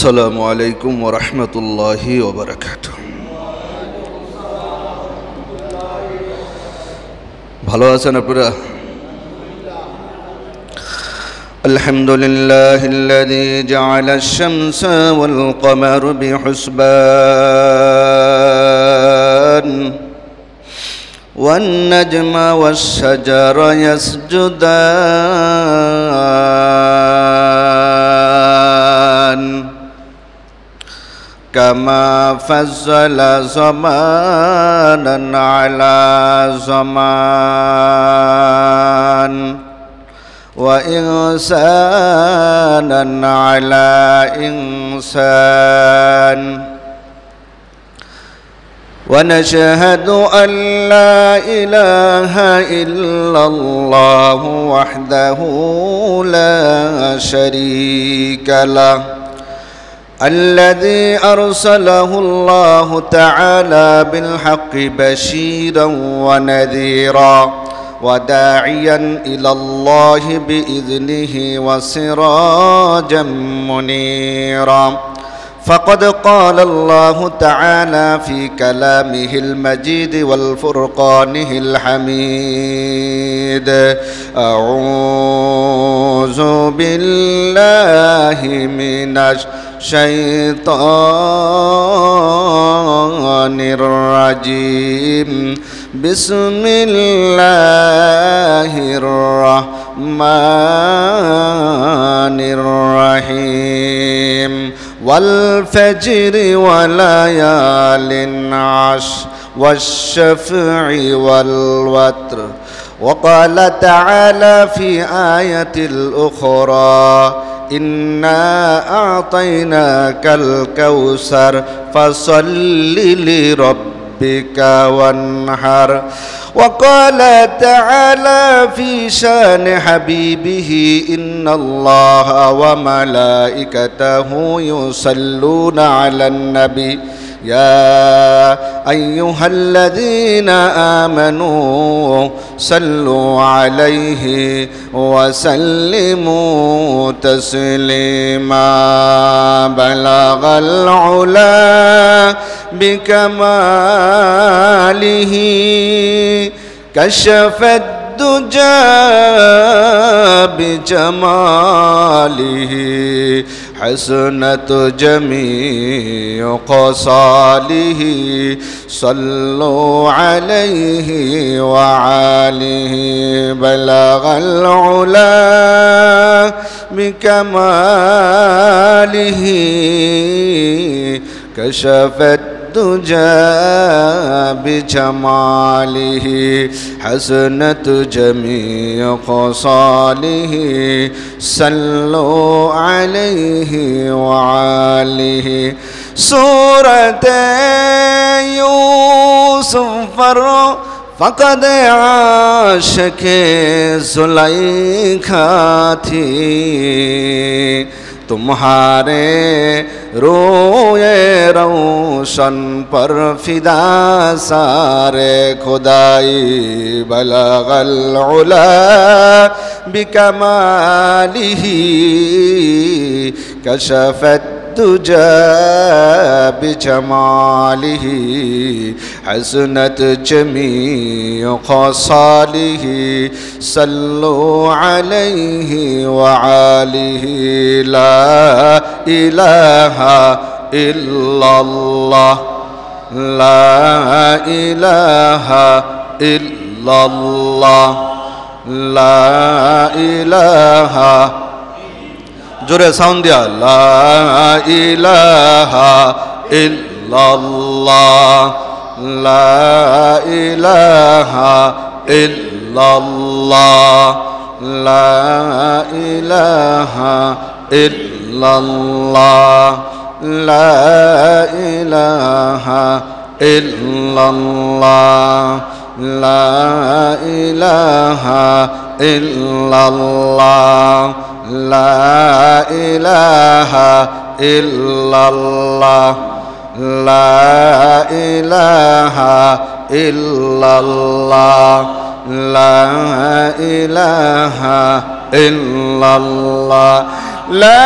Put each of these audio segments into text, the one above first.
আসসালামু আলাইকুম ওয়া রাহমাতুল্লাহি ওয়া বারাকাতুহু। ভালো আছেন আপনারা? আলহামদুলিল্লাহিল্লাযী জাআলা আশ-শামসা ওয়াল কমারা বিহুসবান ওয়ান নাজমা ওয়াশ-শাজারা ইয়াসজুদান কামা ফাজ্জালা জামানান আলা জামান wa insanan ala insan wa nashhadu an la ilaha illallah wahdahu la sharika lah alladhi arsalahu Allah ta'ala bil haqqi bashiran wa nadhira وداعيا إلى الله بإذنه وسراجا منيرا فقد قال الله تعالى في كلامه المجيد والفرقانه الحميد أعوذ بالله من الشيطان الرجيم بسم الله الرحمن الرحيم والفجر وليال عشر والشفع والوتر وقال تعالى في آية الأخرى إنا أعطيناك الكوثر فصل لربك وانحر وقال تعالى في شان حبيبه إن الله وملائكته يصلون على النبي يا أيها الذين آمنوا صلوا عليه وسلموا تسليما بلغ العلا بكماله كشف الدجى بجماله حسنت جميع خصاله صلوا عليه وعاله بلغ العلا بكماله كشف الدجى بجماله حسنت جميع خصاله صلوا عليه وعاله سورة يوسف فقد عاشق زلیخا تھی तुम्हारे रोए रोशन पर फिदा सारे खुदाई बलगल उला बिकमालिही कशफत तुजा बिजमालिही हसनत जमीअ खसालिही सल्लु अलैहि व आलिहि ला इलाहा इल्लल्लाह ला इलाहा इल्लल्लाह ला इलाहा जोरे साउंड दिया ला इलाहा इल्लल्लाह ला इलाहा इल्लल्लाह ला इलाहा इल्लल्लाह ला इलाहा इल्लल्लाह ला इलाहा इल्लल्लाह ला इलाहा इल्लल्लाह ला इलाहा इल्लल्लाह ला इलाहा इल्लल्लाह ला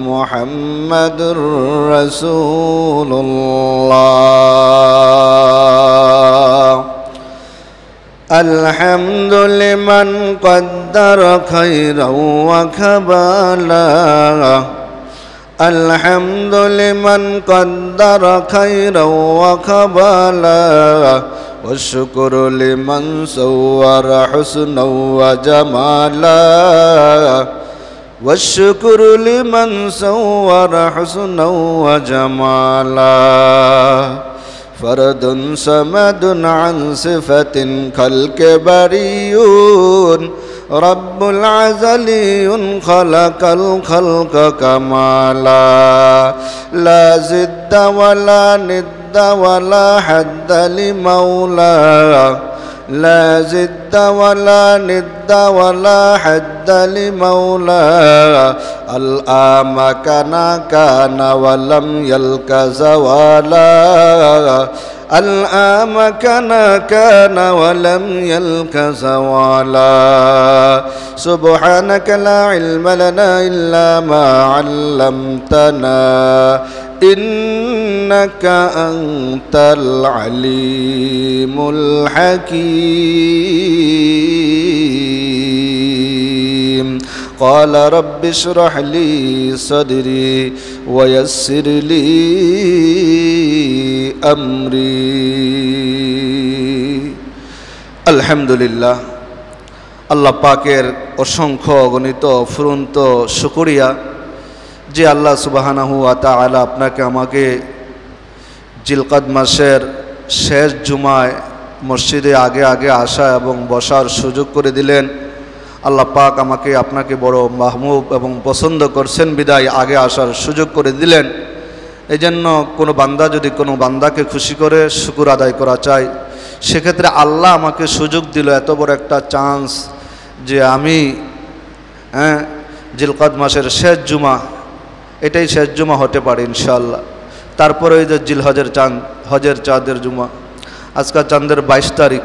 মুহাম্মাদুর রাসূলুল্লাহ। আলহামদু লিমান কদ্দারা খায়রান ওয়া কাবালা। আলহামদু লিমান কদ্দারা খায়রান ওয়া কাবালা। والشكر لمن صور حسنا وجمالا. والشكر لمن صور حسنا وجمالا. فرد صمد عن صفة كالكبريون. رب العزلي خلق الخلق كمالا. لا زد ولا ند ولا حد لمولى. لا زد ولا ند ولا حد لمولى. الآن كان ولم يلك زوالا. الآن كان ولم يلك زوالا. سبحانك لا علم لنا إلا ما علمتنا إنك أنت العليم الحكيم. قال رب اشرح لي صدري ويسر لي أمري. الحمد لله. আল্লাহ পাকের অসংখ্য অগণিত অফুরন্ত শুকরিয়া যে আল্লাহ সুবহানাহু ওয়া তাআলা আপনাকে আমাকে জিলকাদ মাসের শেষ জুমায় মসজিদে আগে আগে আসা এবং বসার সুযোগ করে দিলেন। আল্লাহ পাক আমাকে আপনাকে বড় মাহবুব এবং পছন্দ করছেন বিদায় আগে আসার সুযোগ করে দিলেন। এই জন্য কোনো বান্দা যদি কোনো বান্দাকে খুশি করে শুকর আদায় করা চায়, সেক্ষেত্রে আল্লাহ আমাকে সুযোগ দিল, এত বড় একটা চান্স যে আমি জিলকাদ মাসের শেষ জুমা, এটাই শেষ জুমা হতে পারে ইনশাআল্লাহ। তারপরে ওই যে জিলহজের চাঁদ, হজের চাঁদের জুমা, আজকাল চাঁদের 22 তারিখ।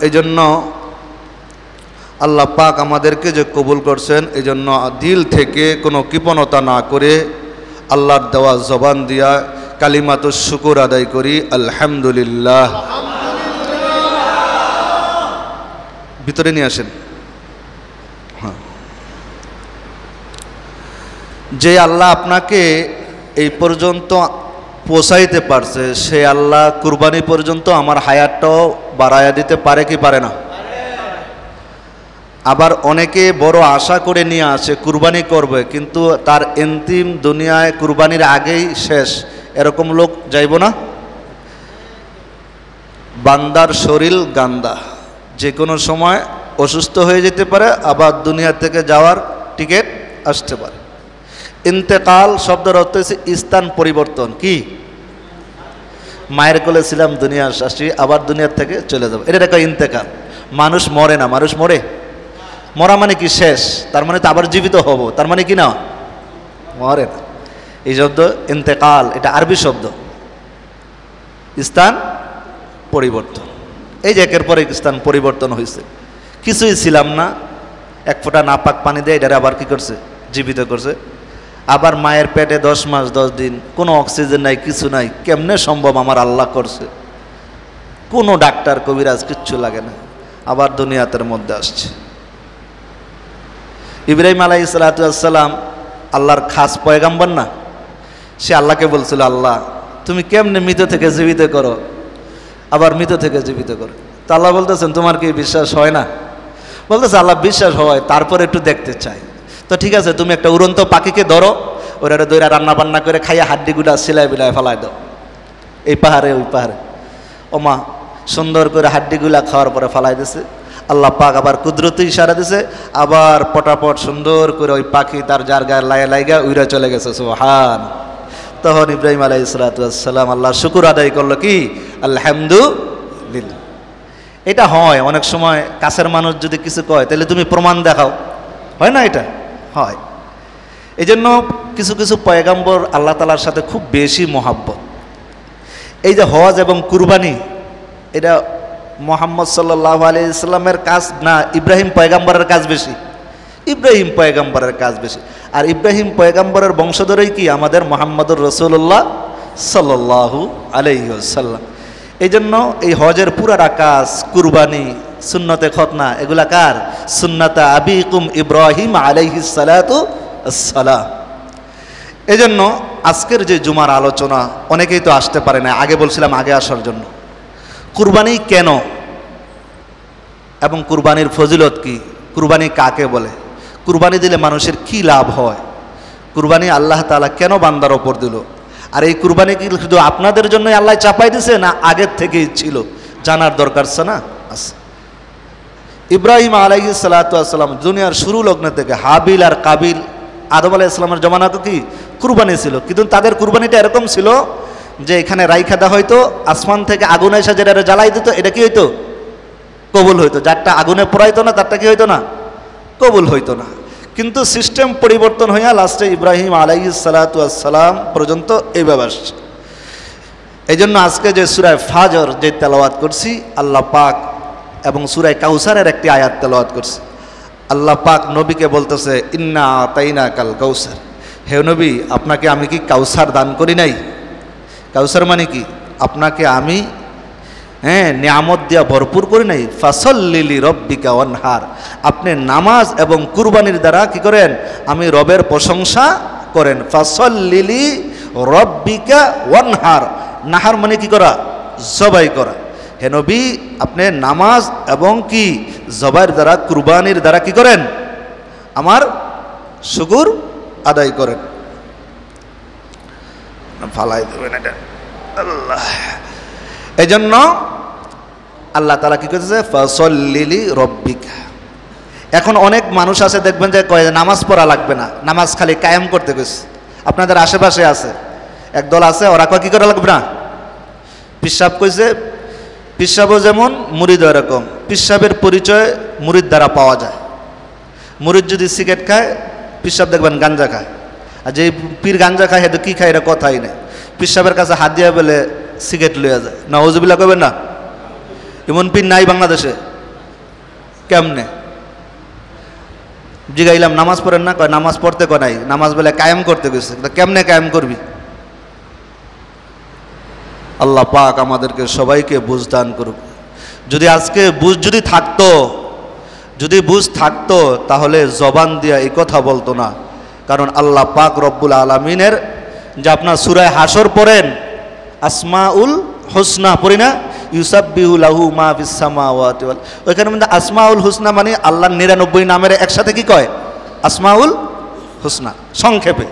এই জন্য আল্লাহ পাক আমাদেরকে যে কবুল করছেন, এই জন্য দিল থেকে কোনো কৃপণতা না করে আল্লাহর দেওয়া জবান দিয়া কালিমাতুশ শুকর আদায় করি আলহামদুলিল্লাহ। ভিতরে নিয়ে আসেন। যে আল্লাহ আপনাকে এই পর্যন্ত পৌঁছাইতে পারছে, সে আল্লাহ কুরবানি পর্যন্ত আমার হায়াতটাও বাড়াইয়া দিতে পারে কি পারে না? আবার অনেকে বড় আশা করে নিয়ে আসে কুরবানি করবে, কিন্তু তার অন্তিম দুনিয়ায় কুরবানির আগেই শেষ, এরকম লোক যাইব না? বান্দার শরীর গান্দা, যে কোনো সময় অসুস্থ হয়ে যেতে পারে, আবার দুনিয়া থেকে যাওয়ার টিকিট আসতে পারে। ইন্তেকাল শব্দের অর্থ হচ্ছে স্থান পরিবর্তন। কি? মায়ের কোলে ছিলাম, দুনিয়া আসছি, আবার দুনিয়ার থেকে চলে যাব, এটা একটা ইন্তেকাল। মানুষ মরে না, মানুষ মরে। মরা মানে কি? শেষ। তার মানে তো আবার জীবিত হব, তার মানে কি না? মরে না। এই শব্দ ইন্তেকাল, এটা আরবি শব্দ, স্থান পরিবর্তন। এই যে একের পর এক স্থান পরিবর্তন হয়েছে, কিছুই ছিলাম না, এক ফোঁটা নাপাক পানি দিয়ে এটারে আবার কি করছে? জীবিত করছে। আবার মায়ের পেটে 10 মাস 10 দিন, কোনো অক্সিজেন নাই, কিছু নাই, কেমনে সম্ভব? আমার আল্লাহ করছে, কোনো ডাক্তার কবিরাজ কিচ্ছু লাগে না, আবার দুনিয়াতের মধ্যে আসছে। ইব্রাহিম আলাইহিস সালাতু ওয়াস সালাম আল্লাহর খাস পয়গাম্বর না? সে আল্লাহকে বলছিল, আল্লাহ তুমি কেমনে মৃত থেকে জীবিত করো, আবার মৃত থেকে জীবিত করো। তা আল্লাহ বলতেছেন, তোমার কি বিশ্বাস হয় না? বলতেছে, আল্লাহ বিশ্বাস হয়, তারপরে একটু দেখতে চাই। তো ঠিক আছে, তুমি একটা উড়ন্ত পাখিকে ধরো, ওরা দইরা রান্না বান্না করে খাইয়া হাড্ডিগুলা সিলাই বিলাই ফেলাই দাও, এই পাহাড়ে ওই পাহাড়ে। ওমা সুন্দর করে হাড্ডিগুলা খাওয়ার পরে ফালাই দিছে। আল্লাহ পাক আবার কুদরতি ইশারা দিছে, আবার পটাপট সুন্দর করে ওই পাখি তার যার গায়ে লাইগা উইরা চলে গেছে। সুবহান। তখন ইব্রাহিম আলাইহিস সালাতু ওয়াস সালাম আল্লাহর শুকর আদায় করলো, কি? আলহামদুলিল্লাহ। এটা হয় অনেক সময়, কাছের মানুষ যদি কিছু কয় তাহলে তুমি প্রমাণ দেখাও, হয় না? এটা হয়। এই জন্য কিছু কিছু পয়গাম্বর আল্লাহ তাআলার সাথে খুব বেশি মহাব্বত। এই যে হজ এবং কুরবানি, এটা মুহাম্মদ সাল্লাল্লাহু আলাইহি সাল্লামের কাজ না, ইব্রাহিম পয়গাম্বরের কাজ বেশি? ইব্রাহিম পয়গম্বরের কাজ বেশি। আর ইব্রাহিম পয়গম্বরের বংশধরই কি আমাদের মুহাম্মদুর রাসূলুল্লাহ সাল্লাল্লাহু আলাইহি ওয়াসাল্লাম। এই জন্য এই হজের পুরাটা কাজ, কুরবানি, সুন্নতে খতনা, এগুলা কার? সুন্নাতা আবিকুম ইব্রাহিম আলাইহিস সালাতু আসসালাম। এই জন্য আজকের যে জুমার আলোচনা, অনেকেই তো আসতে পারে না, আগে বলছিলাম আগে আসার জন্য। কুরবানি কেন এবং কুরবানির ফজিলত কি, কুরবানি কাকে বলে, কুরবানি দিলে মানুষের কি লাভ হয়, কুরবানি আল্লাহ তাআলা কেন বান্দার ওপর দিল, আর এই কুরবানি কি শুধু আপনাদের জন্যই আল্লাহ চাপাই দিছে না আগের থেকেই ছিল, জানার দরকার আছে না? আছে। ইব্রাহিম আলাইহিস সালাতু আসসালাম দুনিয়ার শুরু লগ্ন থেকে, হাবিল আর কাবিল, আদম আলাইহিস সালামের জমানাতে কি কুরবানি ছিল, কিন্তু তাদের কুরবানিটা এরকম ছিল যে এখানে রাইখা দেওয়া হয়তো, আসমান থেকে আগুন এসে যেটা জ্বালাই দিত, এটা কি হইতো? কবুল হইতো। যারটা আগুনে পোড়াইতো না তারটা কি হইতো না? কবুল হইতো না। কিন্তু সিস্টেম পরিবর্তন হইয়া লাস্টে ইব্রাহিম আলাইহিস সালাতু আসসালাম পর্যন্ত এইভাবে আসছে। এই জন্য আজকে যে সূরা ফাজর যে তেলাওয়াত করছি, আল্লাহ পাক, এবং সূরা কাউসারের একটি আয়াত তেলাওয়াত করছি, আল্লাহ পাক নবীকে বলতেছে ইন্না আতাইনাকাল কাউসার, হে নবী আপনাকে আমি কি কাউসার দান করি নাই? কাউসার মানে কি? আপনাকে আমি নিয়ামত দিয়া ভরপুর করি নাই? ফাসল্লি লিরাব্বিকা ওয়ানহার, আপনি নামাজ এবং কুরবানির দ্বারা কি করেন? আমি রবের প্রশংসা করেন। ফাসল্লি লিরাব্বিকা ওয়ানহার, নাহার মানে কি করা? জবাই করা। হে নবী আপনি নামাজ এবং কি জবাইয়ের দ্বারা, কুরবানির দ্বারা কি করেন? আমার শুকর আদায় করেন। ফালাই দেবেন এটা আল্লাহ। এই জন্য আল্লাহ তাআলা কি করতেছে? ফাসল্লি লিরাব্বিকা। এখন অনেক মানুষ আছে দেখবেন যে কয় নামাজ পড়া লাগবে না, নামাজ খালি কায়েম করতে গেছে। আপনাদের আশেপাশে আছে একদল আছে, ওরা কয় কি করা লাগবে না? পিশাব কইছে, পিশাবও যেমন মুরিদ এরকম, পিশাবের পরিচয় মুরিদ দ্বারা পাওয়া যায়। মুরিদ যদি সিগারেট খায়, পিশাব দেখবেন গাঞ্জা খায়, আর যে পীর গাঞ্জা খায় হেতু কি খায় এটা কথাই নেই। পিশাবের কাছে হাত দিয়া বলে সিগারেট লইয়া যায়, নাউজুবিল্লাহ কবেন না? এমন পীর নাই বাংলাদেশে? কেমনে জিগাইলাম নামাজ পড়েন না? কয় নামাজ পড়তে কয় নাই, নামাজ বলে কায়েম করতে গেছে। কেমনে কায়েম করবি? আল্লাহ পাক আমাদেরকে সবাইকে বুঝ দান করুক। যদি আজকে বুঝ যদি থাকতো, যদি বুঝ থাকতো তাহলে জবান দিয়া এই কথা বলতো না। কারণ আল্লাহ পাক রব্বুল আলামিনের যে আপনার সূরা হাসর পড়েন, আসমাউল হুসনা পড়ি না, ইউসাব্বিহু লাহু মা ফিস সামাওয়াতি ওয়াল, ওইখানে মধ্যে আসমাউল হুসনা মানে আল্লাহর 99 নামের একসাথে কি কয়? আসমাউল হুসনা। সংক্ষেপে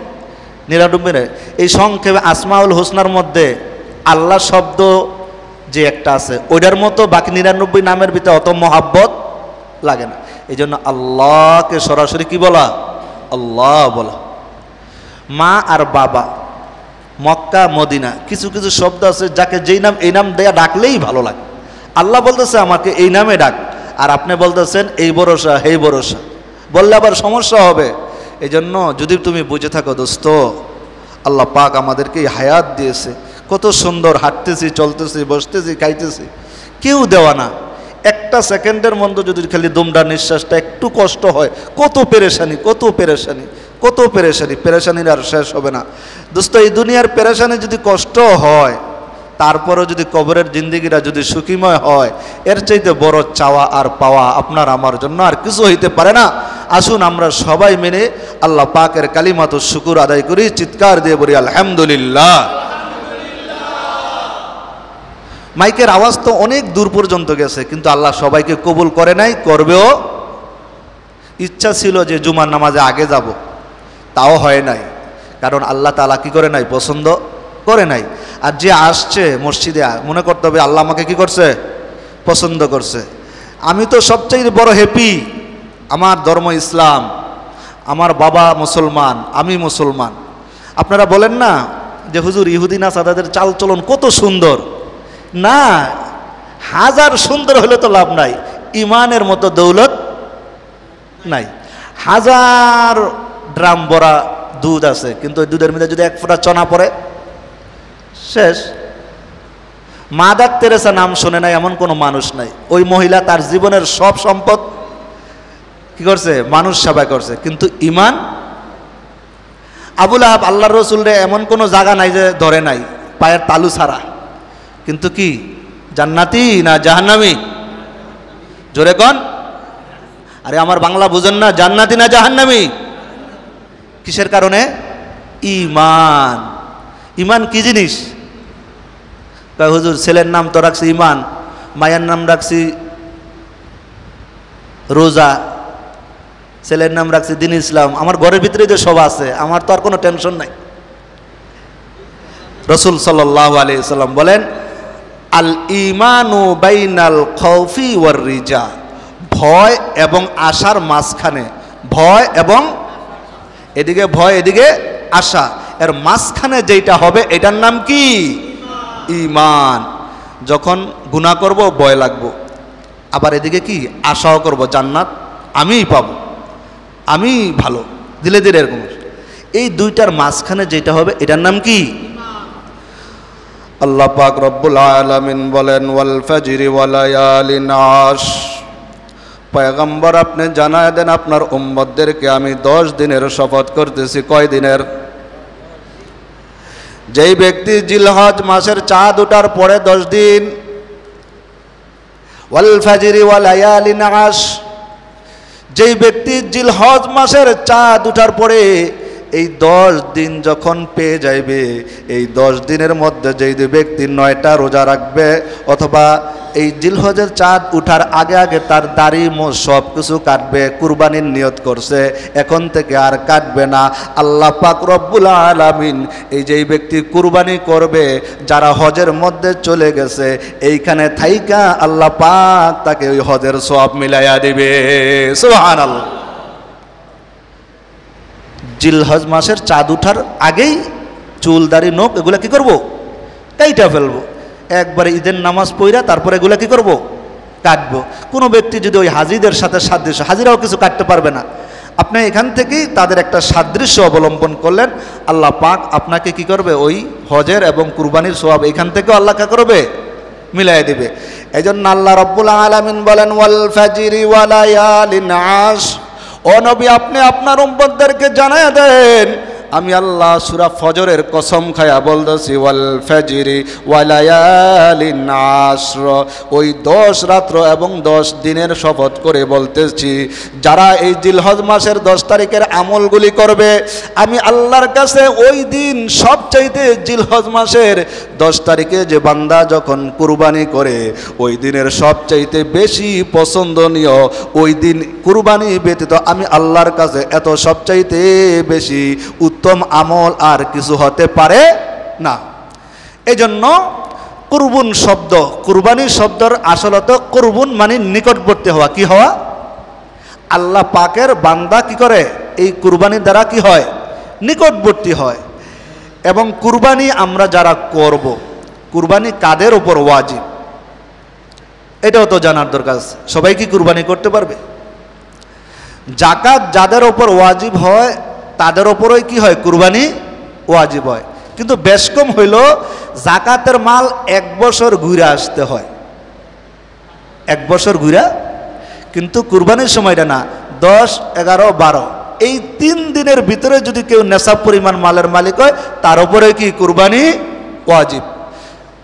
99, এই সংক্ষেপে আসমাউল হুসনার মধ্যে আল্লাহ শব্দ যে একটা আছে ওইটার মতো বাকি 99 নামের ভিতরে অত মহাব্বত লাগে না। এই জন্য আল্লাহকে সরাসরি কি বলা? আল্লাহ বলা। মা আর বাবা, মক্কা মদিনা, কিছু কিছু শব্দ আছে যাকে যেই নাম এই নাম দেয়া ডাকলেই ভালো লাগে। আল্লাহ বলতেছে আমাকে এই নামে ডাক, আর আপনি বলতেছেন এই ভরসা হেই ভরসা, বললে আবার সমস্যা হবে। এই জন্য যদি তুমি বুঝে থাকো দোস্ত, আল্লাহ পাক আমাদেরকে হায়াত দিয়েছে, কত সুন্দর হাঁটতেছি, চলতেছি, বসতেছি, খাইতেছি, কেউ দেওয়া না। একটা সেকেন্ডের মধ্যে যদি খালি দুমড়া নিঃশ্বাসটা একটু কষ্ট হয়, কত পেরেশানি, কত পেরেশানি, কত পেরেশানি, পেরেশানির আর শেষ হবে না দোস্ত। এই দুনিয়ার পেরেশানি যদি কষ্ট হয়, তারপরেও যদি কবরের জিন্দিগিটা যদি সুখীময় হয়, এর চাইতে বড় চাওয়া আর পাওয়া আপনার আমার জন্য আর কিছু হইতে পারে না। আসুন আমরা সবাই মেনে আল্লাহ পাকের কালিমাতুশ শুকুর আদায় করি, চিৎকার দিয়ে বলি আলহামদুলিল্লাহ। মাইকের আওয়াজ তো অনেক দূর পর্যন্ত গেছে, কিন্তু আল্লাহ সবাইকে কবুল করে নাই, করবেও। ইচ্ছা ছিল যে জুমার নামাজে আগে যাব, তাও হয় নাই, কারণ আল্লাহ তাআলা কি করে নাই? পছন্দ করে নাই। আর যে আসছে মসজিদে, মনে করতে হবে আল্লাহ আমাকে কি করছে? পছন্দ করছে। আমি তো সবচেয়ে বড় হ্যাপি, আমার ধর্ম ইসলাম, আমার বাবা মুসলমান, আমি মুসলমান। আপনারা বলেন না যে হুজুর ইহুদি নাসারাদের চালচলন কত সুন্দর। না, হাজার সুন্দর হলে তো লাভ নাই, ইমানের মতো দৌলত নাই। হাজার ড্রাম ভরা দুধ আছে, কিন্তু ওই দুধের মধ্যে যদি এক ফোঁটা চনা পড়ে, শেষ। মাদার তেরেসা নাম শোনে নাই এমন কোনো মানুষ নাই। ওই মহিলা তার জীবনের সব সম্পদ কি করছে? মানুষ সেবা করছে। কিন্তু ইমান, আবুল আহাব আল্লাহর রসুলরে এমন কোনো জায়গা নাই যে ধরে নাই, পায়ের তালু ছাড়া। কিন্তু কি জান্নাতি না জাহান্নামী? জোরে কোন? আরে আমার বাংলা বুঝেন না, জান্নাতি না জাহান্নামী? কিসের কারণে? ইমান। ইমান কি জিনিস? হুজুর ছেলের নাম তো রাখছি ইমান, মায়ের নাম রাখছি রোজা, ছেলের নাম রাখছি দিন ইসলাম, আমার ঘরের ভিতরে যে সব আছে, আমার তো আর কোনো টেনশন নাই। রাসূল সাল্লাল্লাহু আলাইহি সাল্লাম বলেন, আল ঈমানু বাইনাল খাউফি ওয়ার রিজা, ভয় এবং আশার মাঝখানে, ভয় এবং এদিকে ভয় এদিকে আশা, এর মাঝখানে যেটা হবে এটার নাম কি? ঈমান। যখন গুনাহ করব ভয় লাগবো, আবার এদিকে কি আশাও করব জান্নাত আমিই পাবো, আমি ভালো, ধীরে ধীরে এরকম। এই দুইটার মাঝখানে যেটা হবে এটার নাম কি? আল্লাহ পাক রব্বুল আলামিন বলেন, ওয়াল ফাজরি ওয়া লায়ালিন আশ, পয়গম্বর আপনি জানায় দেন আপনার উম্মতদেরকে আমি 10 দিনের শপথ করতেছি। কয় দিনের? যেই ব্যক্তি জিলহজ মাসের চাঁদ ওঠার পরে 10 দিন, ওয়াল ফাজরি ওয়া লায়ালিন আশ, যেই ব্যক্তি জিলহজ মাসের চাঁদ ওঠার পরে এই 10 দিন যখন পেয়ে যাইবে, এই 10 দিনের মধ্যে যেই ব্যক্তি 9টা রোজা রাখবে, অথবা এই জিলহজের চাঁদ উঠার আগে আগে তার দাড়ি মোছ সব কিছু কাটবে, কুরবানির নিয়ত করছে, এখন থেকে আর কাটবে না। আল্লাহ পাক রব্বুল আলামিন এই যেই ব্যক্তি কুরবানি করবে, যারা হজের মধ্যে চলে গেছে, এইখানে থাইকা আল্লাহ পাক তাকে ওই হজের সওয়াব মিলাইয়া দিবে। সুবহানাল্লাহ। জিলহজ মাসের চাঁদ উঠার আগেই চুল দাড়ি নখ এগুলা কি করব? কাইটা ফেলবো। একবারে ঈদের নামাজ পড়া তারপরে এগুলা কি করব? কাটবো। কোনো ব্যক্তি যদি ওই হাজিদের সাথে সাদৃশ্য, হাজিরাও কিছু কাটতে পারবে না, আপনি এখান থেকেই তাদের একটা সাদৃশ্য অবলম্বন করলেন, আল্লাহ পাক আপনাকে কি করবে? ওই হজের এবং কুরবানির সওয়াব এখান থেকেও আল্লাহ কা করবে, মিলাই দিবে। এজন্য আল্লাহ রাব্বুল আলামিন বলেন, ওয়াল ফাজরি ওয়া লায়ালিন আশ, ও নবী আপনি আপনার উম্মতদেরকে জানায় দেন, আমি আল্লাহ সূরা ফজরের কসম খায়া বলতেছি, ওয়াল ফাজরি ওয়া লায়ালিন আশর, ওই 10 রাত্র এবং 10 দিনের শপথ করে বলতেছি, যারা এই জিলহজ মাসের 10 তারিখের আমলগুলি করবে, আমি আল্লাহর কাছে ওই দিন সবচাইতে জিলহজ মাসের 10 তারিখে যে বান্দা যখন কুরবানি করে, ওই দিনের সবচাইতে বেশি পছন্দনীয় ওই দিন কুরবানি ব্যতীত আমি আল্লাহর কাছে এত সবচাইতে বেশি উত্তম আমল আর কিছু হতে পারে না। এজন্য কুরবান শব্দ, কুরবানি শব্দের আসলত কুরবান মানে নিকটবর্তী হওয়া। কি হওয়া? আল্লাহ পাকের বান্দা কি করে? এই কুরবানির দ্বারা কি হয়? নিকটবর্তী হয়। এবং কুরবানি আমরা যারা করব, কুরবানি কাদের উপর ওয়াজিব এটাও তো জানার দরকার। সবাই কি কুরবানি করতে পারবে? যাকাত যাদের উপর ওয়াজিব হয় তাদের ওপরই কি হয়? কুরবানি ওয়াজিব হয়। কিন্তু বেশ কম হইল যাকাতের মাল 1 বছর ঘুরে আসতে হয়, 1 বছর ঘুরে। কিন্তু কুরবানির সময়টা না, 10, 11, 12 এই 3 দিনের ভিতরে যদি কেউ নেশাব পরিমাণ মালের মালিক হয়, তার উপরে কি কুরবানি ওয়াজিব।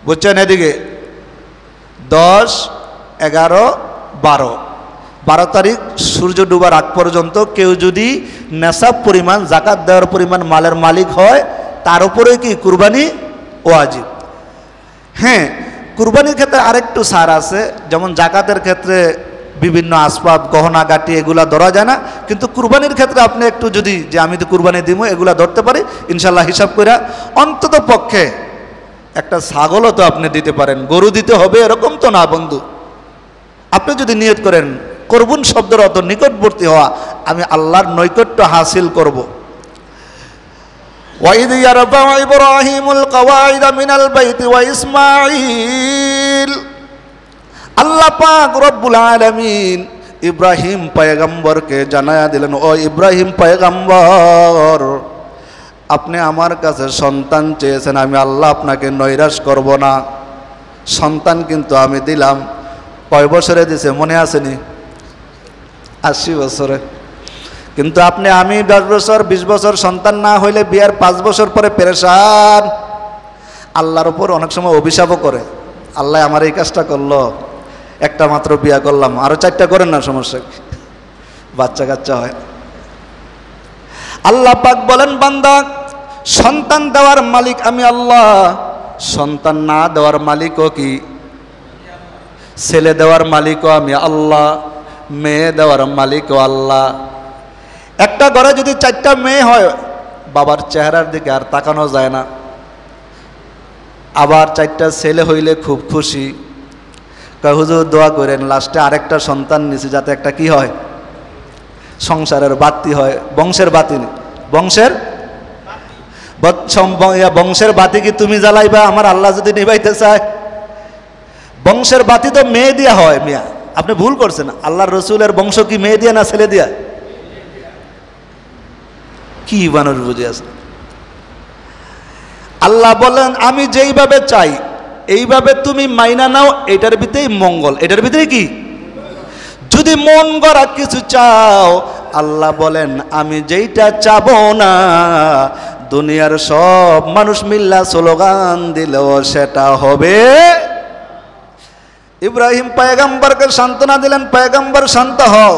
বুঝছেন? এদিকে 10, 11, 12 তারিখ সূর্য ডুবার আগ পর্যন্ত কেউ যদি নেশাব পরিমাণ জাকাত দেওয়ার পরিমাণ মালের মালিক হয়, তার উপরে কি কুরবানি ওয়াজিব। হ্যাঁ, কুরবানির ক্ষেত্রে আরেকটু ছাড় আছে, যেমন জাকাতের ক্ষেত্রে বিভিন্ন আসবাব গহনা গাটি এগুলা ধরা যায় না, কিন্তু কুরবানির ক্ষেত্রে আপনি একটু যদি যে আমি তো কুরবানি দিব এগুলা ধরতে পারি, ইনশাল্লাহ হিসাব করে অন্তত পক্ষে একটা ছাগলও তো আপনি দিতে পারেন। গরু দিতে হবে এরকম তো না বন্ধু। আপনি যদি নিয়ত করেন কুরবান শব্দের অত নিকটবর্তী হওয়া, আমি আল্লাহর নৈকট্য হাসিল করব। ওয়াইদ ইয়ারফাউ ইব্রাহিমুল কওয়াইদ মিনাল বাইতি ওয়া ইসমাঈল, আল্লাহ পাক রব্বুল আলামিন ইব্রাহিম পয়গম্বরকে জানায়া দিলেন, ও ইব্রাহিম পয়গম্বর, আপনি আমার কাছে সন্তান চেয়েছেন, আমি আল্লাহ আপনাকে নৈরাশ করব না। সন্তান কিন্তু আমি দিলাম। কয় বছরে দিছে মনে আসেনি? 80 বছরে। কিন্তু আপনি আমি 10 বছর 20 বছর সন্তান না হইলে বিয়ার 5 বছর পরে পেরেশান। আল্লাহর উপর অনেক সময় অভিশাপও করে, আল্লাহ আমার এই কাজটা করলো, একটা মাত্র বিয়া করলাম, আরো 4টা করেন না, সমস্যা কি? বাচ্চা কাচ্চা হয়। আল্লাহ পাক বলেন, বান্দা সন্তান দেওয়ার মালিক আমি আল্লাহ, সন্তান না দেওয়ার মালিকও কি? ছেলে দেওয়ার মালিকও আমি আল্লাহ, মেয়ে দেওয়ার মালিকও আল্লাহ। একটা ঘরে যদি 4টা মেয়ে হয়, বাবার চেহারার দিকে আর তাকানো যায় না। আবার 4টা ছেলে হইলে খুব খুশি, কয় হুজুর দোয়া করেন লাস্টে আরেকটা সন্তান নিছি যাতে একটা কি হয়, সংসারের বাতি হয়, বংশের বাতি, বংশের বাতি কি তুমি জ্বালাইবা? আমার আল্লাহ যদি নিভাইতে চায়, বংশের বাতি তো মেয়ে দিয়া হয়। মিয়া আপনি ভুল করছেন, আল্লাহর রসুলের বংশ কি মেয়ে দিয়া না ছেলে দিয়া? কি মানুষ বুঝে আছে? আল্লাহ বলেন আমি যেইভাবে চাই এইভাবে তুমি মাইনা নাও, এটার ভিতরেই মঙ্গল। এটার ভিতরে কি? যদি মন গড়া কিছু চাও, আল্লাহ বলেন আমি যেইটা চাবো না দুনিয়ার সব মানুষ মিল্লা স্লোগান দিলেও সেটা হবে। ইব্রাহিম পয়গম্বরকে সান্ত্বনা দিলেন, পয়গম্বর শান্ত হও,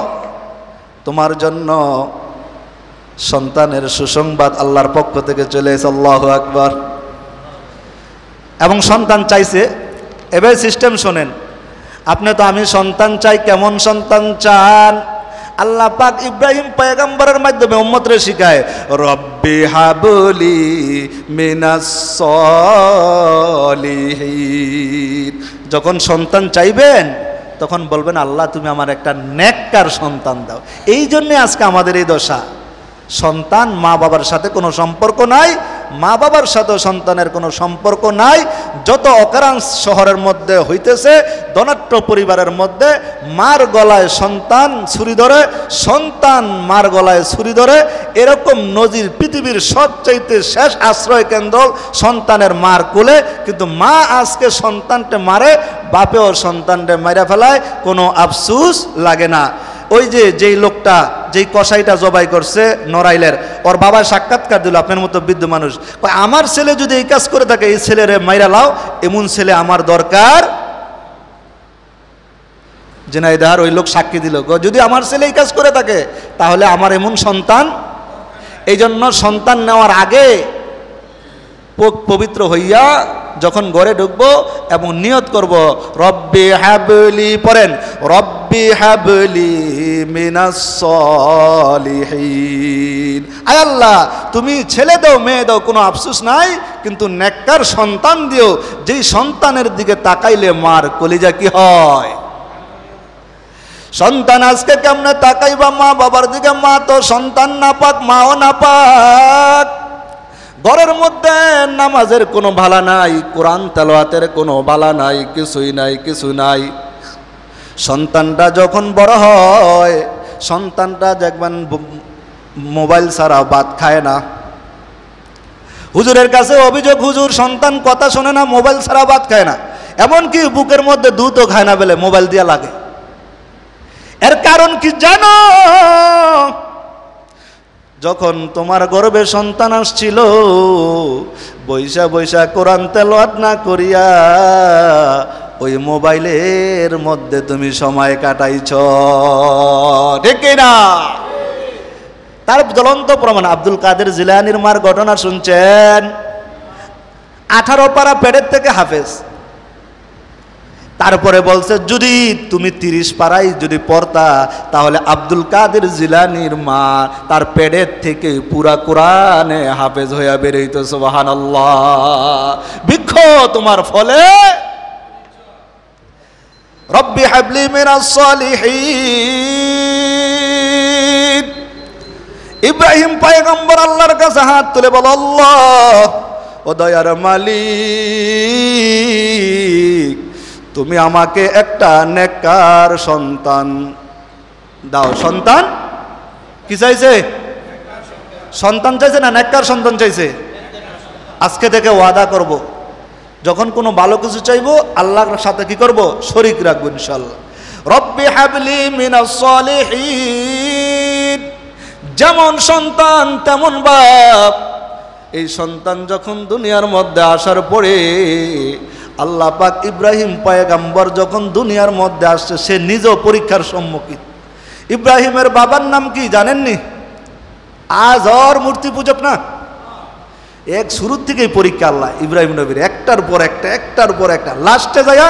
তোমার জন্য সন্তানের সুসংবাদ আল্লাহর পক্ষ থেকে চলে এসে, আল্লাহু আকবার। এবং সন্তান চাইছে। এবার সিস্টেম শোনেন, আপনি তো আমি সন্তান চাই, কেমন সন্তান চান? আল্লাহ পাক ইব্রাহিম পয়গম্বরের মাধ্যমে উম্মতরে শিখায়, রব্বি হাবলি মিনাস সলিহিন। যখন সন্তান চাইবেন তখন বলবেন আল্লাহ তুমি আমার একটা নেককার সন্তান দাও। এই জন্যে আজকে আমাদের এই দশা। সন্তান মা বাবার সাথে কোনো সম্পর্ক নাই, মা বাবার সাথে সন্তানের কোনো সম্পর্ক নাই। যত অকারাঞ্চ শহরের মধ্যে হইতেছে, ধনাঢ্য পরিবারের মধ্যে মার গলায় সন্তান ছুরি ধরে, সন্তান মার গলায় ছুরি ধরে, এরকম নজির পৃথিবীর সবচাইতে শেষ আশ্রয় কেন্দ্র সন্তানের মার কোলে। কিন্তু মা আজকে সন্তানকে মারে, বাপেও সন্তানকে মাইরা ফেলায়, কোনো আফসুস লাগে না। ওই যে যেই লোকটা, যেই কসাইটা জবাই করছে নড়াইলের, ওর বাবা সাক্ষাৎকার দিল, আপনার মতো বৃদ্ধ মানুষ, আমার ছেলে যদি এই কাজ করে থাকে এই ছেলেরে মাইরা লাও, এমন ছেলে আমার দরকার। জেনাইদার ওই লোক সাক্ষী দিল, যদি আমার ছেলে এই কাজ করে থাকে তাহলে আমার এমন সন্তান। এই জন্য সন্তান নেওয়ার আগে পবিত্র হইয়া যখন ঘরে ঢুকবো এবং নিয়ত করব, রব্বি হাবলি, পড়েন রব্বি হাবলি মিনাস সলিহিন। আয় আল্লাহ তুমি ছেলে দাও মেয়ে দাও, কোনো আফসোস নাই, কিন্তু নেককার সন্তান দিও, যেই সন্তানের দিকে তাকাইলে মার কলিজা কি হয়। সন্তান আজকে কেমনে তাকাইবা মা বাবার দিকে? মা তো সন্তান নাপাক, মাও নাপাক। ঘরের মধ্যে নামাজের কোনো ভালা নাই, কোরআন তেলাওয়াতের কোনো ভালা নাই, কিছুই নাই, কিছু নাই। সন্তানটা যখন বড় হয়, সন্তানটা দেখবেন মোবাইল ছাড়া ভাত খায় না। হুজুরের কাছে অভিযোগ, হুজুর সন্তান কথা শোনে না, মোবাইল ছাড়া ভাত খায় না, এমনকি বুকের মধ্যে দুধও খায় না বলে মোবাইল দিয়া লাগে। এর কারণ কি জানো? যখন তোমার গর্ভে সন্তান আসছিল, বৈশা বৈশা কোরআন তেলাওয়াত না করিয়া ওই মোবাইলের মধ্যে তুমি সময় কাটাইছ, ঠিক না? তার জ্বলন্ত প্রমাণ আব্দুল কাদের জিলানীর মার ঘটনা শুনছেন। 18 পারা পেটের থেকে হাফেজ, তারপরে বলছে যদি তুমি 30 পারাই যদি পড়তা তাহলে আব্দুল কাদের জিলানীর মা তার পেটের থেকে পুরা কোরআনে হাফেজ হইয়া বেরোইতো। সুবহানাল্লাহ। বৃক্ষ তোমার ফলে। রব্বি হাবলি মিনাস সলিহিন। ইব্রাহিম পয়গম্বর আল্লাহর কাছে হাত তুলে বল, আল্লাহ ও দয়ার মালিক, তুমি আমাকে একটা নেককার সন্তান দাও। সন্তান কি চাইছে? সন্তান চাইছে না নেককার সন্তান চাইছে? আজকে থেকে ওয়াদা করব, যখন কোনো ভালো কিছু চাইবো আল্লাহর সাথে কি করব? শরীক রাখবো ইনশাআল্লাহ। রব্বি হাবলি মিনাস সলিহিন। যেমন সন্তান তেমন বাপ। এই সন্তান যখন দুনিয়ার মধ্যে আসার পরে আল্লাহ পাক ইব্রাহিম পয়গম্বর যখন দুনিয়ার মধ্যে আসছে, সে নিজেও পরীক্ষার সম্মুখীন। ইব্রাহিমের বাবার নাম কি জানেননি? আজর মূর্তি পূজক না? এক শুরুর থেকেই পরীক্ষা আল্লাহ ইব্রাহিম নবীর, একটার পর একটা, একটার পর একটা। লাস্টে যায়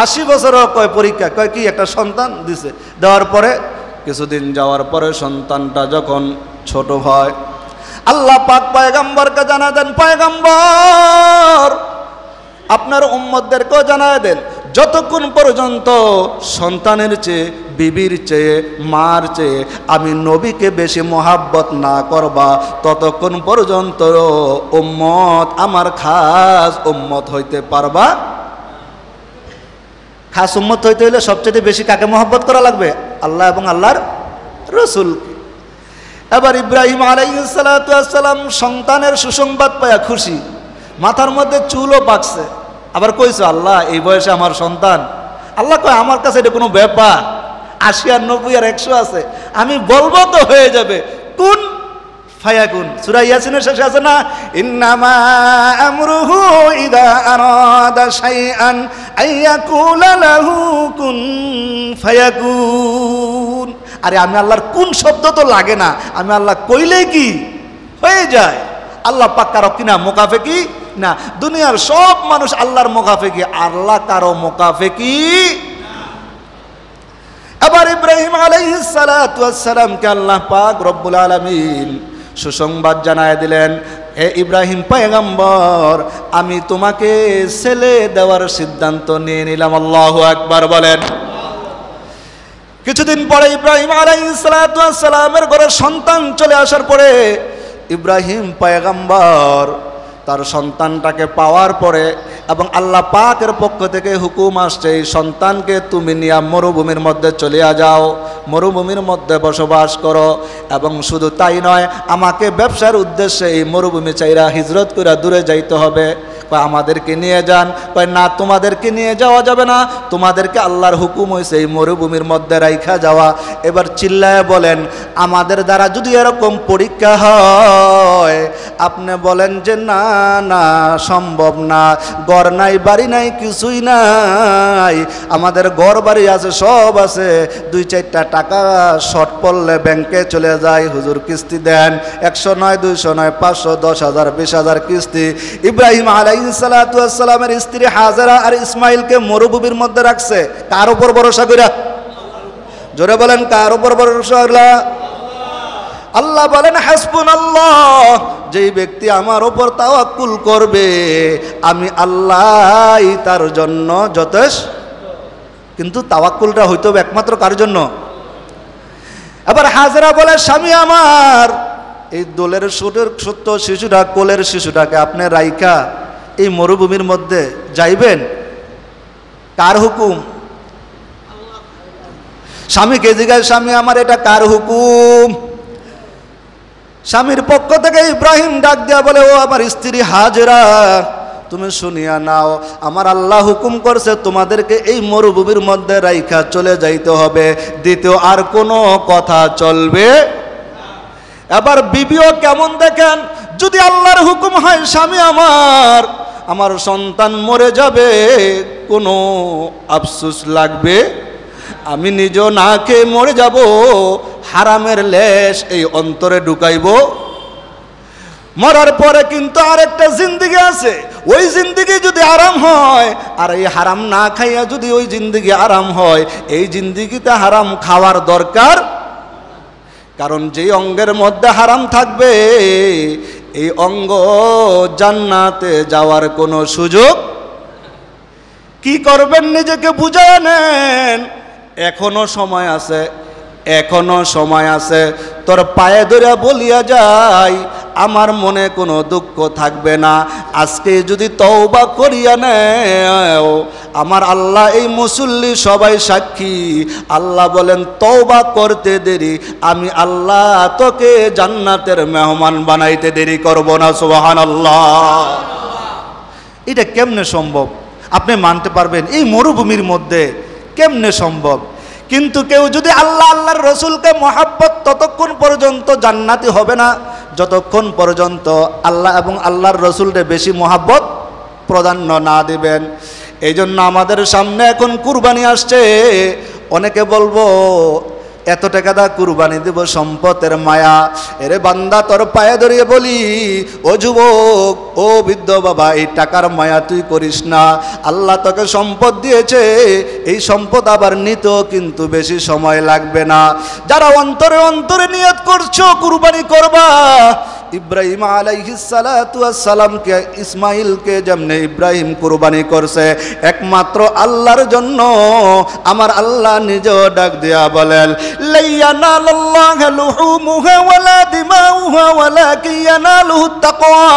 80 বছরও কয় পরীক্ষা, কয় কি একটা সন্তান দিছে। দেওয়ার পরে কিছুদিন যাওয়ার পরে সন্তানটা যখন ছোট হয়, আল্লাহ পাক পয়গম্বরকে জানা দেন, পয়গম্বর আপনার উম্মতদেরকেও জানায় দেন, যতক্ষণ পর্যন্ত সন্তানের চেয়ে, বিবির চেয়ে, মার চেয়ে আমি নবীকে বেশি মোহাব্বত না করবা, ততক্ষণ পর্যন্ত উম্মত আমার খাস উম্মত হইতে পারবা। খাস উম্মত হইতে হলে সবচেয়ে বেশি কাকে মোহাব্বত করা লাগবে? আল্লাহ এবং আল্লাহর রসুল। এবার ইব্রাহিম আলাইহিস সালাতু ওয়াস সালাম সন্তানের সুসংবাদ পায়া খুশি, মাথার মধ্যে চুলও পাকছে। আবার কইছে, আল্লাহ এই বয়সে আমার সন্তান? আল্লাহ কয়, আমার কাছে এটা কোনো ব্যাপার, 80 আর 90 আর 100 আছে, আমি বলবো তো হয়ে যাবে। কুন ফায়াকুন, সূরা ইয়াসিনের শেষে আছে না, ইন্নামা আমরুহু ইযা আরাদা শাইআন আইয়াকুলা লাহু কুন ফায়াকুন। আরে আমি আল্লাহর কোন শব্দ তো লাগে না, আমি আল্লাহ কইলেই কি হয়ে যায়। আল্লাহ পাক কারো কিনা মুকাফেকি না। দুনিয়ার সব মানুষ আল্লাহর মুকাফেকি, আল্লাহ কারো মুকাফেকি। এবার ইব্রাহিম আলাইহিস সালাতু ওয়াস সালামকে আল্লাহ পাক রব্বুল আলামিন সুসংবাদ জানায় দিলেন, হে ইব্রাহিম পয়গম্বর, আমি তোমাকে ছেলে দেওয়ার সিদ্ধান্ত নিয়ে নিলাম। আল্লাহু আকবার বলেন। কিছুদিন পরে ইব্রাহিম আলাইহিস সালাতু ওয়াস সালামের ঘরে সন্তান চলে আসার পরে ইব্রাহিম পয়গম্বর তার সন্তানটাকে পাওয়ার পরে, এবং আল্লাহ পাকের পক্ষ থেকে হুকুম আসছে, এই সন্তানকে তুমি নিয়ে মরুভূমির মধ্যে চলে যাও, মরুভূমির মধ্যে বসবাস করো। এবং শুধু তাই নয়, আমাকে ব্যবসার উদ্দেশ্যে এই মরুভূমি চাইরা হিজরত করে দূরে যাইতে হবে। কয় আমাদেরকে নিয়ে যান। কয় না, তোমাদেরকে নিয়ে যাওয়া যাবে না, তোমাদেরকে আল্লাহর হুকুম হয়েছে এই মরুভূমির মধ্যে রাইখা যাওয়া। এবার চিল্লায় বলেন, আমাদের দ্বারা যদি এরকম পরীক্ষা হয়, আপনি বলেন যে না না সম্ভব না, ঘর নাই, বাড়ি নাই, কিছুই নাই, আমাদের ঘর বাড়ি আছে, সব আছে, 2-4টা টাকা শর্ট পড়লে ব্যাংকে চলে যায়, হুজুর কিস্তি দেন, 100 নয়, 200 নয়, 500, 10,000, 20,000 কিস্তি। ইব্রাহিম আলাইহিস সালাতু ওয়াস সালামের স্ত্রী হাজেরা আর ইসমাইলকে মরুভূমির মধ্যে রাখছে কার উপর ভরসা কইরা? জোরে বলেন, কার উপর ভরসা কইরা? আল্লাহ বলেন, হাসবুনাল্লাহ, যেই ব্যক্তি আমার উপর তাওয়াক্কুল করবে আমি আল্লাহই তার জন্য যথেষ্ট। কিন্তু তাওয়াক্কুলটা হইতে হবে একমাত্র কার জন্য? এবার হাজেরা বলে, স্বামী আমার, এই দোলের ছোট্ট শিশুটা, কোলের শিশুটাকে আপনি রাইখা এই মরুভূমির মধ্যে যাইবেন, কার হুকুম? স্বামীকে জিজ্ঞাসা, স্বামী আমার এটা কার হুকুম? স্বামীর পক্ষ থেকে ইব্রাহিম ডাক দিয়া বলে, ও আমার স্ত্রী হাজেরা, তুমি শুনিয়া নাও, আমার আল্লাহ হুকুম করছে তোমাদেরকে এই মরুভূমির মধ্যে রাইখা চলে যাইতে হবে, দ্বিতীয় আর কোনো কথা চলবে। এবার বিবিও কেমন দেখেন, যদি আল্লাহর হুকুম হয় স্বামী আমার সন্তান মরে যাবে, কোনো আফসোস লাগবে? আমি নিজেও না খেয়ে মরে যাব, হারামের লেশ এই অন্তরে ঢুকাইব। মরার পরে কিন্তু আরেকটা জিন্দেগি আছে, ওই জিন্দেগি যদি আরাম হয়, আর এই হারাম না খাইয়া যদি ওই জিন্দেগি আরাম হয়, এই জিন্দেগিতে হারাম খাওয়ার দরকার। কারণ যেই অঙ্গের মধ্যে হারাম থাকবে, এই অঙ্গ জান্নাতে যাওয়ার কোনো সুযোগ। কি করবেন নিজেকে বুঝায় নেন, এখনো সময় আছে, এখনো সময় আছে। তোর পায়ে ধরে বলিয়া যাই, আমার মনে কোনো দুঃখ থাকবে না, আজকে যদি তওবা করিয়া নেও, আমার আল্লাহ এই মুসল্লি সবাই সাক্ষী, আল্লাহ বলেন তওবা করতে দেরি, আমি আল্লাহ তোকে জান্নাতের মেহমান বানাইতে দেরি করব না। সুবহানাল্লাহ। এটা কেমনে সম্ভব? আপনি মানতে পারবেন এই মরুভূমির মধ্যে কেমনে সম্ভব? কিন্তু কেউ যদি আল্লাহ আল্লাহর রসুলকে মহাব্বত ততক্ষণ পর্যন্ত জান্নাতি হবে না যতক্ষণ পর্যন্ত আল্লাহ এবং আল্লাহর রসুলকে বেশি মহাব্বত প্রাধান্য না দিবেন। এই জন্য আমাদের সামনে এখন কুরবানি আসছে। অনেকে বলবো এত টাকা দা কুরবানি দেব, সম্পদের মায়া। এরে বান্দা, তোর পায়ে ধরিয়ে বলি, ও যুবক, ও বৃদ্ধ বাবা, এই টাকার মায়া তুই করিস না। আল্লাহ তোকে সম্পদ দিয়েছে, এই সম্পদ আবার নিতেও কিন্তু বেশি সময় লাগবে না। যারা অন্তরে অন্তরে নিয়ত করছো কুরবানি করবা, ইব্রাহিম আলাইহিস সালাতু ওয়াস সালামকে, ইসমাইলকে যেমনে ইব্রাহিম কুরবানি করছে একমাত্র আল্লাহর জন্য, আমার আল্লাহ নিজেও ডাক দিয়া বলেন, লা ইয়ানালাল্লাহু লুহুমুহা ওয়ালা দিমাউহা ওয়ালাকিন ইয়ানালুহুত তাকওয়া।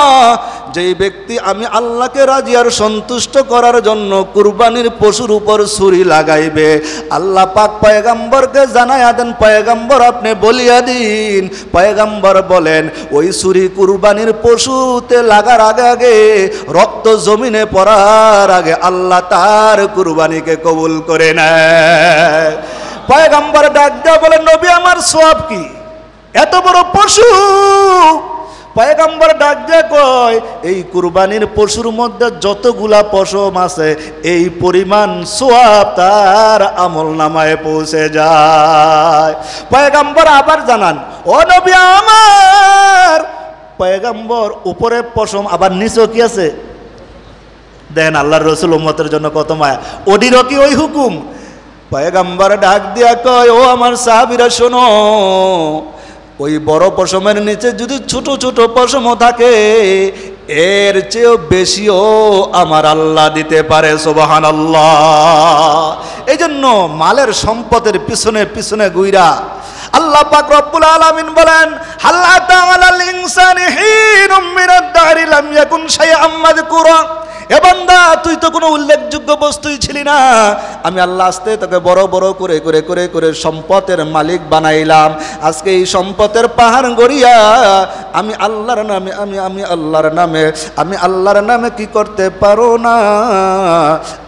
যেই ব্যক্তি আমি আল্লাহকে রাজি আর সন্তুষ্ট করার জন্য কুরবানির পশুর উপর ছুরি লাগাইবে, আল্লাহ পাক পয়গম্বরকে জানায়া দেন, পয়গম্বর আপনি বলিয়া দিন। পয়গম্বর বলেন, ওই ছুরি কুরবানির পশুতে লাগার আগে আগে, রক্ত জমিনে পড়ার আগে আল্লাহ তার কুরবানিকে কবুল করে নেয়। পয়গম্বর ডাক দিয়া বলেন, নবী আমার সওয়াব কি? এত বড় পশু। পয়গম্বর ডাক দিয়ে কয়, এই কুরবানির পশুর মধ্যে যতগুলা পশম আছে এই পরিমাণ সওয়াব তার আমল নামায় পৌঁছে যায়। পয়গম্বর আবার জানান, ও নবী আমার, পয়গম্বর উপরে পশম আবার নিচেও কি আছে? দেখেন আল্লাহর রসুল উম্মতের জন্য কত মায়া, ওদিরও কি ওই হুকুম? পয়গম্বর ডাক দিয়া কয়, ও আমার সাহাবীরা শোনো, ওই বড় পশমের নিচে যদি ছোট ছোট পশমও থাকে এর চেয়েও বেশিও আমার আল্লাহ দিতে পারে। সুবহানাল্লাহ। এই জন্য মালের সম্পদের পিছনে পিছনে গুইরা আল্লাহ পাক রব্বুল আলামিন বলেন, হাল্লা তাআলাল ইনসানি হিনুম মিনাদ দাহরি লাম ইয়াকুন শাইআম মাযকুরা। এ বান্দা, তুই তো কোনো উল্লেখযোগ্য বস্তুই ছিলি না, আমি আল্লাহ আস্তে তোকে বড় বড় করে করে করে করে সম্পদের মালিক বানাইলাম। আজকে এই সম্পদের পাহাড় গড়িয়া আমি আল্লাহর নামে আমি আল্লাহর নামে কি করতে পারো না?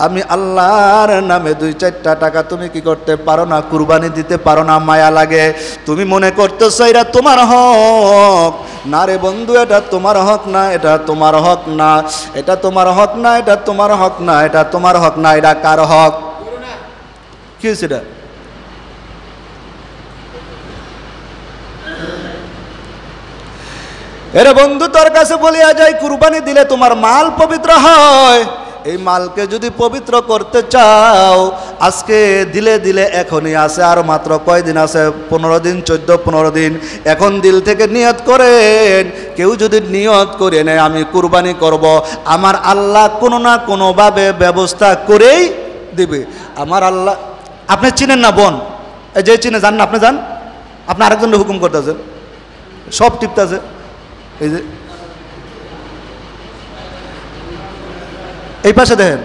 আমি আল্লাহর নামে 2-4টা টাকা তুমি কি করতে পারো না? কুরবানি দিতে পারো না? মায়া লাগে। তুমি মনে করতেছো এটা তোমার হক। না রে বন্ধু, এটা তোমার হক না, এটা তোমার হক না, এটা তোমার হক না, এটা তোমার হক না, এটা তোমার হক না। এটা কার হক? কি হয়েছে এটা? এরে বন্ধু, তোর কাছে বলিয়া যায়, কুরবানি দিলে তোমার মাল পবিত্র হয়। এই মালকে যদি পবিত্র করতে চাও, আজকে দিলে দিলে এখনই আছে, আর মাত্র কয়দিন আছে? 15 দিন, 14-15 দিন। এখন দিল থেকে নিয়ত করেন। কেউ যদি নিয়ত করে নেয় আমি কুরবানি করব, আমার আল্লাহ কোনো না কোনোভাবে ব্যবস্থা করেই দিবে। আমার আল্লাহ, আপনি চিনেন না বোন, এই যে চিনে যান না, আপনি যান, আপনি আরেকজনের হুকুম করতেছেন, সব টিপতেছে। এই যে এই পাশে দেখেন,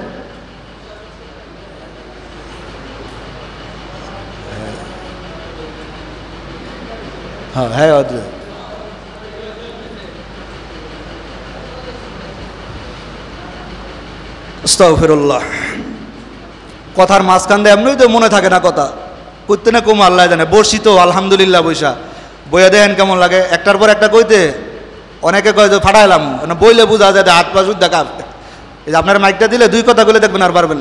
হ্যাঁ হ্যাঁ, আস্তাগফিরুল্লাহ। কথার মাঝখান দিয়ে এমনি তো মনে থাকে না কথা, করতে না কম আল্লাহ জানে। বসি তো আলহামদুলিল্লাহ, বৈশা বইয়া দেখেন কেমন লাগে, একটার পর একটা কইতে। অনেকে কয় যে ফাটাইলাম, বইলে বোঝা যায় হাত পা সুদ দেখা। এই যে আপনার মাইকটা দিলে 2 কথা বলে দেখবেন আর পারবেন।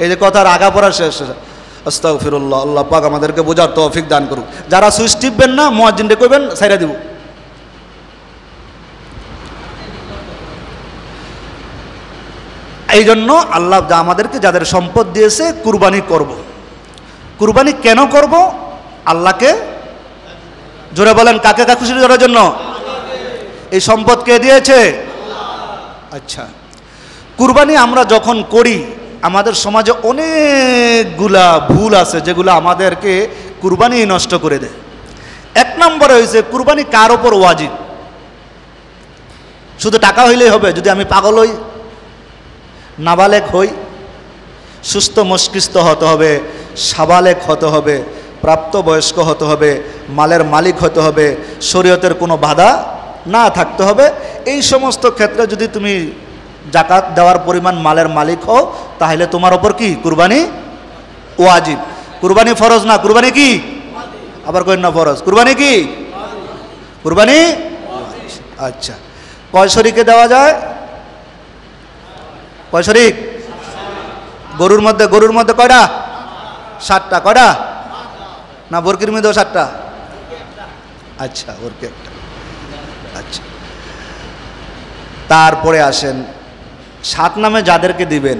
এই যে কথার আগা পড়া শেষ। আস্তাগফিরুল্লাহ। আল্লাহ পাক আমাদেরকে বোঝার তৌফিক দান করুক। যারা সুইচ টিপবেন না, মুয়াজ্জিনকে কইবেন ছাইরা দিব। এই জন্য আল্লাহ আমাদেরকে যাদের সম্পদ দিয়েছে কুরবানি করব। কুরবানি কেন করব? আল্লাহকে, জোরে বলেন, কাকে কা খুশি করার জন্য? এই সম্পদ কে দিয়েছে? আচ্ছা, কুরবানি আমরা যখন করি, আমাদের সমাজে অনেকগুলা ভুল আছে যেগুলো আমাদেরকে কুরবানি নষ্ট করে দেয়। 1 নম্বরে হয়েছে, কুরবানি কার ওপর ওয়াজিব? শুধু টাকা হইলেই হবে? যদি আমি পাগল হই, নাবালেক হই, সুস্থ মস্তিষ্ক হতে হবে, সাবালেক হতে হবে, প্রাপ্তবয়স্ক হতে হবে, মালের মালিক হতে হবে, শরীয়তের কোনো বাধা না থাকতে হবে। এই সমস্ত ক্ষেত্রে যদি তুমি জাকাত দেওয়ার পরিমাণ মালের মালিক হও, তাহলে তোমার ওপর কি কুরবানি ওয়াজিব। কুরবানি ফরজ না, কুরবানি কি? আবার কইন না ফরজ, কুরবানি কি? কুরবানি। আচ্ছা, কয় শরীকে দেওয়া যায়? কয় শরীক? গরুর মধ্যে কয়টা? 7টা। কয়টা? না বরকির মধ্যেও 7টা? আচ্ছা, বরকি একটা। আচ্ছা, তারপরে আসেন 7 নামে যাদেরকে দিবেন,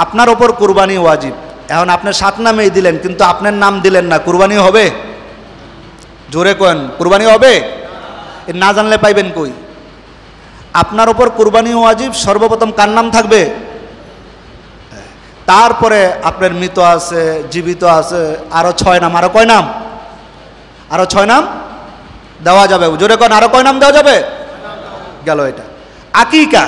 আপনার ওপর কুরবানি ওয়াজিব। এখন আপনি 7 নামেই দিলেন, কিন্তু আপনার নাম দিলেন না, কুরবানি হবে? জোরে কোন, কুরবানি হবে? না জানলে পাইবেন কই? আপনার ওপর কুরবানি ওয়াজিব, সর্বপ্রথম কার নাম থাকবে? তারপরে আপনার মৃত আছে, জীবিত আছে, আরো 6 নাম। আরো কয় নাম? আরো 6 নাম দেওয়া যাবে। জোরে কোন, আরো কয় নাম দেওয়া যাবে? গেল এটা। আকিকা,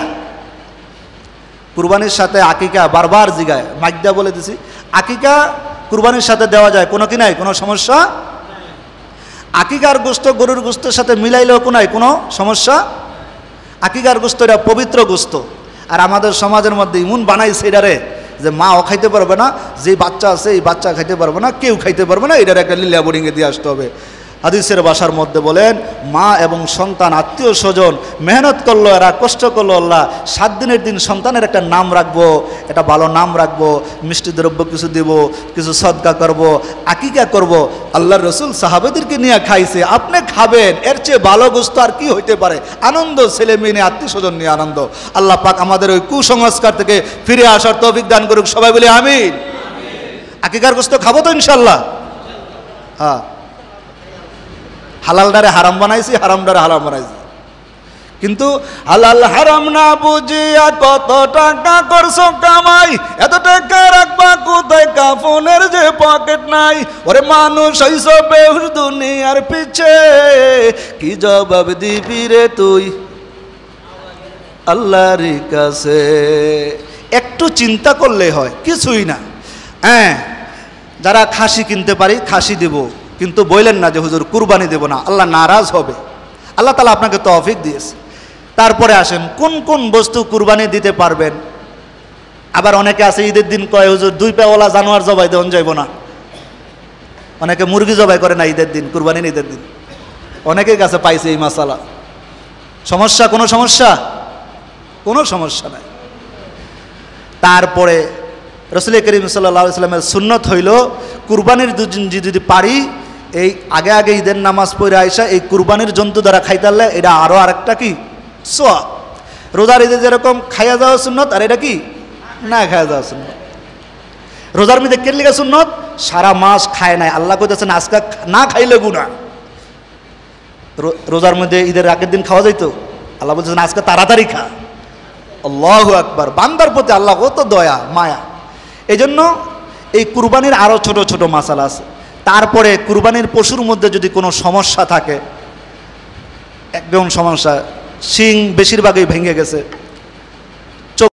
কুরবানির সাথে আকিকা বারবার জিগায়, মাইকদা বলে দিছি, আকিকা কুরবানির সাথে দেওয়া যায়, কোনো কি নাই, কোনো সমস্যা? আকিকার গোস্ত গরুর গোস্তের সাথে মিলাইলেও কোনো সমস্যা? আকিকার গোস্ত এটা পবিত্র গোস্ত। আর আমাদের সমাজের মধ্যে ইমন বানাইছে এটারে যে মাও খাইতে পারবে না, যে বাচ্চা আছে এই বাচ্চা খাইতে পারবে না, কেউ খাইতে পারবে না, এটার একটা লীলা বোর্ডিংয়ে দিয়ে আসতে হবে। হাদিসের ভাষার মধ্যে বলেন, মা এবং সন্তান আত্মীয় স্বজন মেহনত করলো, এরা কষ্ট করলো, আল্লাহ 7 দিনের দিন সন্তানের একটা নাম রাখবো, এটা ভালো নাম রাখবো, মিষ্টি দ্রব্য কিছু দেব, কিছু সদকা করব, আকিকা করব। আল্লাহর রসুল সাহাবেদেরকে নিয়ে খাইছে, আপনি খাবেন, এর চেয়ে ভালো গোস্ত আর কি হইতে পারে? আনন্দ, ছেলে মেয়ে নিয়ে, আত্মীয় স্বজন নিয়ে আনন্দ। আল্লাহ পাক আমাদের ওই কুসংস্কার থেকে ফিরে আসার তৌফিক দান করুক, সবাই বলি আমিন। আকিকার গোস্ত খাবো তো ইনশাল্লাহ? হ্যাঁ, হালালডারে হারাম বানাইছি, হারামডারে হালাল বানাইছি। কিন্তু হালাল হারাম না বুঝিয়া কত টাকা করছো কামাই, এত টাকা রাখবা কোথায়, কাফনের যে পকেট নাই। ওরে মানুষ হইছ বেহুশ দুনিয়ার পিছে, কি জবাব দিবি রে তুই আল্লাহর কাছে? একটু চিন্তা করলে হয়, কিছুই না। হ্যাঁ, যারা খাসি কিনতে পারি খাসি দেব, কিন্তু বললেন না যে হুজুর কুরবানি দেব না, আল্লাহ নারাজ হবে। আল্লাহ তাআলা আপনাকে তৌফিক দিয়েছে। তারপরে আসেন কোন কোন বস্তু কুরবানি দিতে পারবেন। আবার অনেকে আছে ঈদের দিন কয় হুজুর 2 পাওয়ালা জানোয়ার জবাই দেওয়া যাইব না। অনেকে মুরগি জবাই করে না ঈদের দিন, কুরবানির ঈদের দিন। অনেকের কাছে পাইছে এই মাসালা। সমস্যা? কোনো সমস্যা? কোনো সমস্যা নাই। তারপরে রাসূল করিম সাল্লাল্লাহু আলাইহি ওয়াসাল্লামের সুন্নত হইল কুরবানির দুদিন যদি পারি, এই আগে আগে ঈদের নামাজ পড়ে আইসা এই কুরবানির জন্তু দ্বারা খাইতে পারলে এটা আরও আরেকটা কি সওয়াব। রোজার ঈদে যেরকম খাইয়া যাওয়া সুন্নত, আর এটা কি না খাইয়া যাওয়া সুন্নত। রোজার মধ্যে কে লিখা সুন্নত? সারা মাস খায় নাই, আল্লাহ কইতেছেন আজকে না খাইলে গুনাহ। রোজার মধ্যে ঈদের আগের দিন খাওয়া যাইতো, আল্লাহ বলতেছেন আজকে তাড়াতাড়ি খা। আল্লাহু আকবার, বান্দার প্রতি আল্লাহ কত দয়া মায়া। এই জন্য এই কুরবানির আরও ছোট ছোট মাসালা আছে। তারপরে কুরবানির পশুর মধ্যে যদি কোনো সমস্যা থাকে, একদম সমস্যা, শিং বেশিরভাগই ভেঙে গেছে,